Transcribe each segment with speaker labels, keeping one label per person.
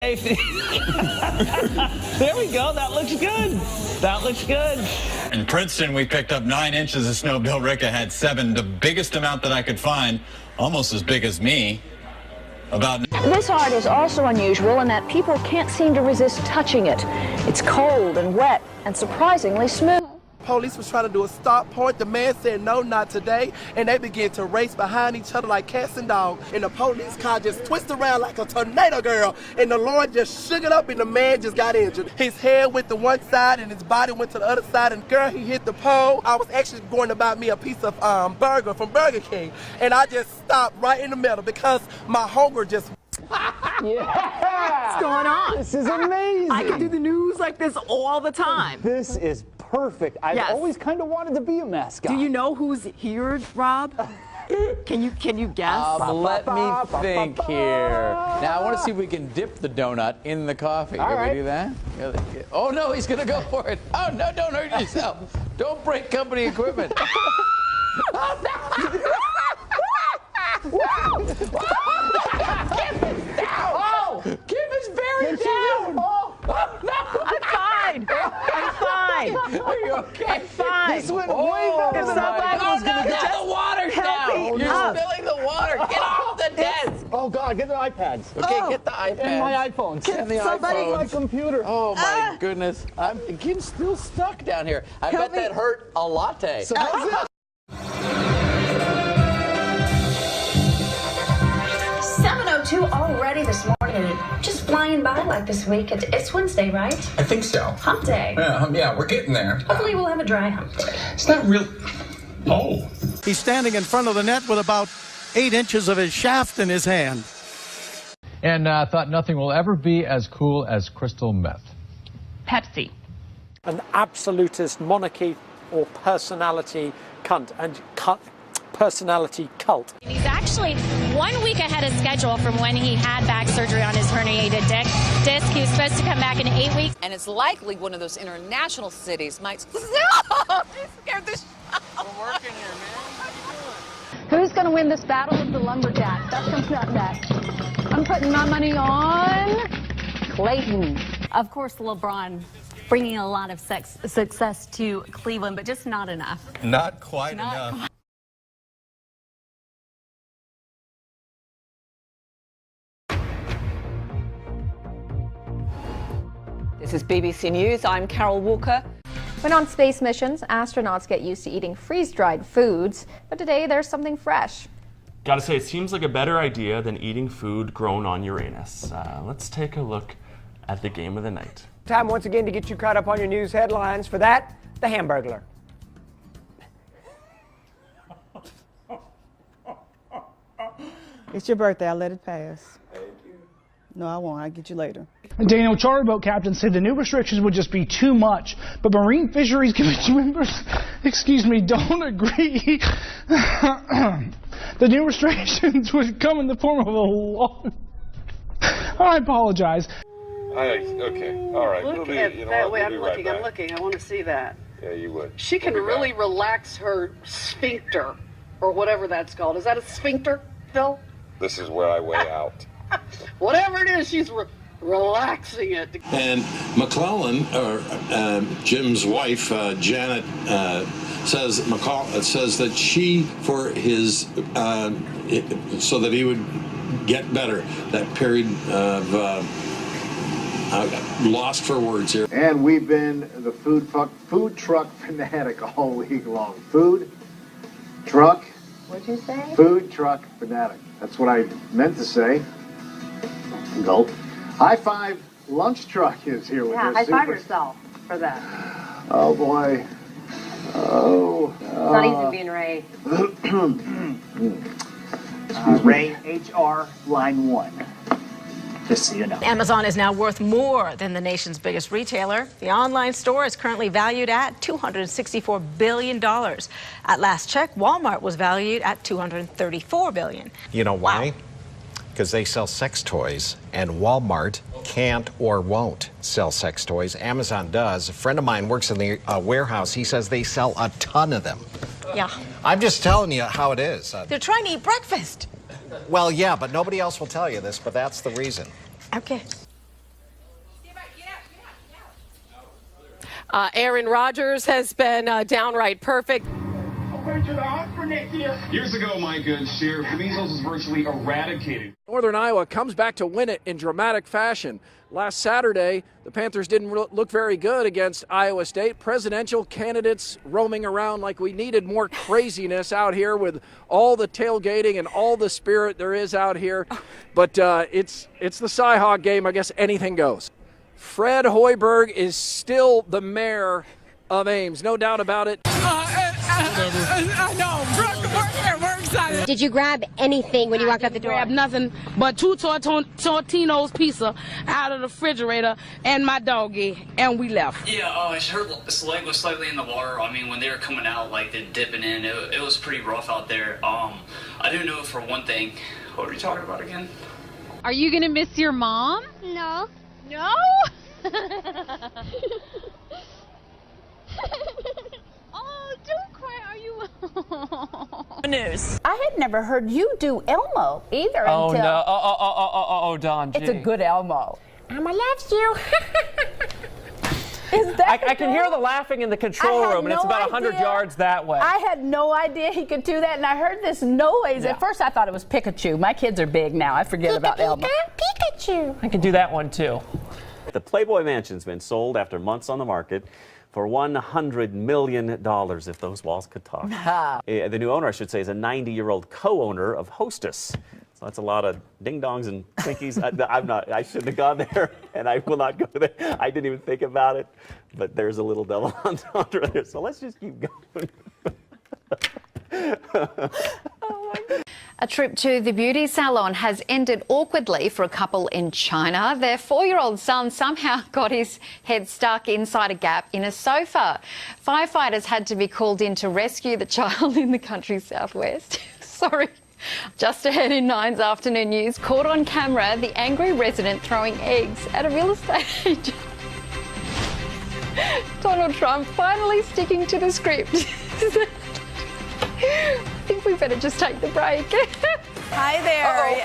Speaker 1: There we go. That looks good. That looks good.
Speaker 2: In Princeton, we picked up 9 inches of snow. Bill Ricca had 7, the biggest amount that I could find, almost as big as me.
Speaker 3: This art is also unusual in that people can't seem to resist touching it. It's cold and wet and surprisingly smooth.
Speaker 4: Police was trying to do a stop point. The man said, no, not today. And they began to race behind each other like cats and dogs. And the police car just twisted around like a tornado, girl. And the Lord just shook it up and the man just got injured. His head went to one side and his body went to the other side. And girl, he hit the pole. I was actually going to buy me a piece of burger from Burger King. And I just stopped right in the middle because my hunger just...
Speaker 5: Yeah! What's going on?
Speaker 6: This is amazing.
Speaker 5: I can do the news like this all the time.
Speaker 6: This is perfect. I've always kind of wanted to be a mascot.
Speaker 5: Do you know who's here, Rob? Can you guess?
Speaker 7: Let me think here. Now I want to see if we can dip the donut in the coffee. Can we do that? Oh no, he's gonna go for it. Oh no, don't hurt yourself. Don't break company equipment. Oh no! Kim is very down. Oh no!
Speaker 5: I'm fine. I'm fine.
Speaker 7: Are you okay?
Speaker 5: I'm fine.
Speaker 6: This went way better than I thought it was going to go.
Speaker 7: The water's down. You're spilling the water. Get off the desk.
Speaker 6: Oh, God, get the iPads.
Speaker 7: Okay, get the iPads.
Speaker 6: And my iPhones.
Speaker 7: And the
Speaker 6: Somebody
Speaker 7: iPhones.
Speaker 6: my computer.
Speaker 7: Oh, my goodness. Kim's still stuck down here. I bet that hurt a latte.
Speaker 6: So how's it?
Speaker 3: 7:02 already this morning, and just flying by like this week. It's Wednesday, right?
Speaker 8: I think so.
Speaker 3: Hump day.
Speaker 8: Yeah, we're getting there.
Speaker 3: Hopefully we'll have a dry hump day.
Speaker 8: It's not real. Oh.
Speaker 4: He's standing in front of the net with about 8 inches of his shaft in his hand.
Speaker 9: And thought nothing will ever be as cool as crystal meth.
Speaker 10: Pepsi.
Speaker 11: An absolutist monarchy or personality cunt and personality cult.
Speaker 10: He's actually 1 week ahead of schedule from when he had back surgery on his herniated disc. He was supposed to come back in 8 weeks.
Speaker 12: And it's likely one of those international cities might... No! He scared the shit out.
Speaker 7: We're working here, man. How you doing?
Speaker 3: Who's going to win this battle of the lumberjacks? That comes up next. I'm putting my money on Clayton.
Speaker 10: Of course, LeBron bringing a lot of success to Cleveland, but just not enough.
Speaker 8: Not quite enough.
Speaker 12: This is BBC News. I'm Carol Walker.
Speaker 13: When on space missions, astronauts get used to eating freeze-dried foods, but today there's something fresh.
Speaker 14: Gotta say, it seems like a better idea than eating food grown on Uranus. Let's take a look at the game of the night.
Speaker 11: Time once again to get you caught up on your news headlines. For that, the Hamburglar.
Speaker 15: It's your birthday. I'll let it pass. Thank you. No, I won't. I'll get you later.
Speaker 16: Daniel, charter boat captains said the new restrictions would just be too much, but Marine Fisheries Commission members, don't agree. The new restrictions would come in the form of a law. I apologize.
Speaker 17: Okay, all right.
Speaker 18: Look at that way I'm looking. I'm looking. I want to see that.
Speaker 17: Yeah, you would.
Speaker 18: She can really relax her sphincter, or whatever that's called. Is that a sphincter, Phil?
Speaker 17: This is where I weigh out.
Speaker 18: Whatever it is, she's relaxing it.
Speaker 19: And McClellan, or Jim's wife, Janet, says that she, for his, so that he would get better, that period of, lost for words here.
Speaker 20: And we've been the food truck fanatic all week long. Food truck.
Speaker 3: What'd you say?
Speaker 20: Food truck fanatic. That's what I meant to say. Gulp. High Five Lunch Truck is here with us.
Speaker 3: High five yourself for that.
Speaker 20: Oh boy. Oh.
Speaker 3: It's not easy being Ray. Ray, HR, line 1. Just so you know.
Speaker 4: Amazon is now worth more than the nation's biggest retailer. The online store is currently valued at $264 billion. At last check, Walmart was valued at $234 billion.
Speaker 6: You know why? Because they sell sex toys, and Walmart can't or won't sell sex toys. Amazon does. A friend of mine works in the warehouse. He says they sell a ton of them.
Speaker 4: Yeah.
Speaker 6: I'm just telling you how it is.
Speaker 4: They're trying to eat breakfast.
Speaker 6: Well, yeah, but nobody else will tell you this, but that's the reason.
Speaker 4: Okay.
Speaker 21: Aaron Rodgers has been downright perfect.
Speaker 22: Years ago, my good Sheer, the measles was virtually eradicated.
Speaker 23: Northern Iowa comes back to win it in dramatic fashion. Last Saturday, the Panthers didn't look very good against Iowa State. Presidential candidates roaming around like we needed more craziness out here with all the tailgating and all the spirit there is out here. But it's the Cy-Hawk game. I guess anything goes. Fred Hoiberg is still the mayor of Ames, no doubt about it.
Speaker 24: We're excited. Did you grab anything when you walked out the door?
Speaker 25: I grabbed nothing but 2 Tortino's pizza out of the refrigerator and my doggy, and we left.
Speaker 26: Yeah, his leg was slightly in the water. I mean, when they were coming out, like they're dipping in, it was pretty rough out there. I do know for one thing. What were we talking about again?
Speaker 27: Are you gonna miss your mom?
Speaker 24: No.
Speaker 27: No? Oh, don't cry. Are you?
Speaker 28: News. I had never heard you do Elmo either
Speaker 1: Oh,
Speaker 28: until.
Speaker 1: no. Oh, Don.
Speaker 28: It's a
Speaker 1: gee.
Speaker 28: good Elmo. Mama loves you. Is that
Speaker 1: I can hear the laughing in the control room, and it's about 100 yards that way.
Speaker 28: I had no idea he could do that, and I heard this noise.
Speaker 1: Yeah.
Speaker 28: At first, I thought it was Pikachu. My kids are big now. I forget about Elmo. Pikachu.
Speaker 1: I can do that one, too.
Speaker 29: The Playboy Mansion's been sold after months on the market for $100 million, if those walls could talk. The new owner, I should say, is a 90-year-old co-owner of Hostess. So that's a lot of ding-dongs and Twinkies. I shouldn't have gone there, and I will not go there. I didn't even think about it, but there's a little double entendre there. So let's just keep going.
Speaker 30: A trip to the beauty salon has ended awkwardly for a couple in China. Their 4-year-old son somehow got his head stuck inside a gap in a sofa. Firefighters had to be called in to rescue the child in the country's southwest. Sorry. Just ahead in 9's afternoon news, caught on camera, the angry resident throwing eggs at a real estate agent. Donald Trump finally sticking to the script. I think we better just take the break.
Speaker 31: Hi there.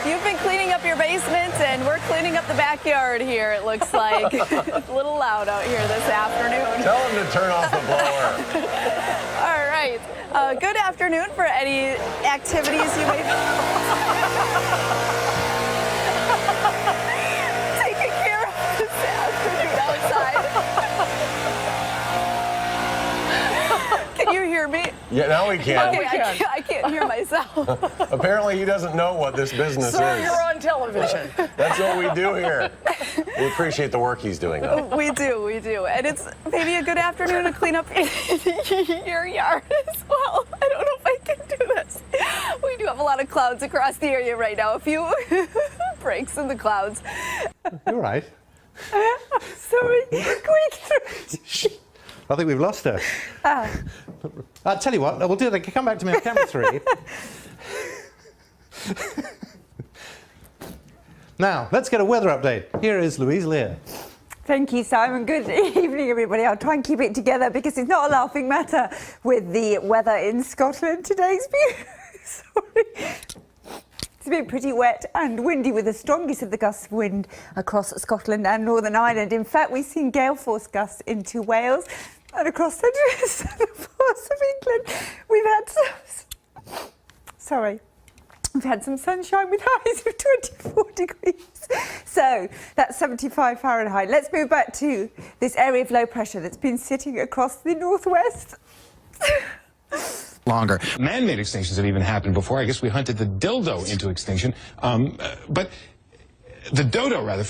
Speaker 31: You've been cleaning up your basement, and we're cleaning up the backyard here, it looks like. It's a little loud out here this afternoon.
Speaker 32: Tell him to turn off the blower.
Speaker 31: All right. Good afternoon for any activities you may taking care of this afternoon outside. Can you hear me?
Speaker 32: Yeah, now we can.
Speaker 31: Okay, I can't hear myself.
Speaker 32: Apparently he doesn't know what this business
Speaker 31: Sir,
Speaker 32: is.
Speaker 31: you're on television.
Speaker 32: That's what we do here. We appreciate the work he's doing, though.
Speaker 31: We do. And it's maybe a good afternoon to clean up your yard as well. I don't know if I can do this. We do have a lot of clouds across the area right now. A few breaks in the clouds.
Speaker 33: You're right.
Speaker 31: Sorry.
Speaker 33: I think we've lost her. I'll tell you what, we'll do that. Come back to me on camera 3. Now, let's get a weather update. Here is Louise Lear.
Speaker 34: Thank you, Simon. Good evening, everybody. I'll try and keep it together because it's not a laughing matter with the weather in Scotland today. It's been pretty wet and windy with the strongest of the gusts of wind across Scotland and Northern Ireland. In fact, we've seen gale force gusts into Wales and across the southern parts of England. We've had some sunshine with highs of 24 degrees. So that's 75 Fahrenheit. Let's move back to this area of low pressure that's been sitting across the northwest.
Speaker 8: Longer. Man-made extinctions have even happened before. I guess we hunted the dildo into extinction. But the dodo, rather.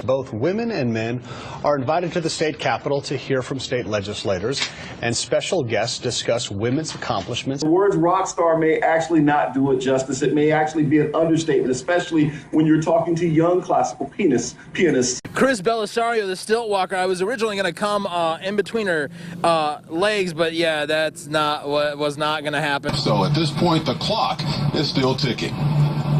Speaker 20: Both women and men are invited to the state capitol to hear from state legislators, and special guests discuss women's accomplishments.
Speaker 35: The words rock star may actually not do it justice. It may actually be an understatement, especially when you're talking to young classical pianists.
Speaker 23: Chris Belisario, the stilt walker, I was originally going to come in between her legs, but yeah, that's not what was not going to happen.
Speaker 36: So at this point, the clock is still ticking.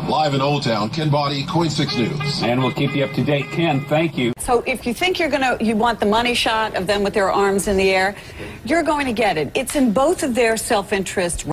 Speaker 36: Live in Old Town, Ken Boddy, Coin 6 News.
Speaker 37: And we'll keep you up to date. Ken, thank you.
Speaker 12: So if you think you want the money shot of them with their arms in the air, you're going to get it. It's in both of their self-interest.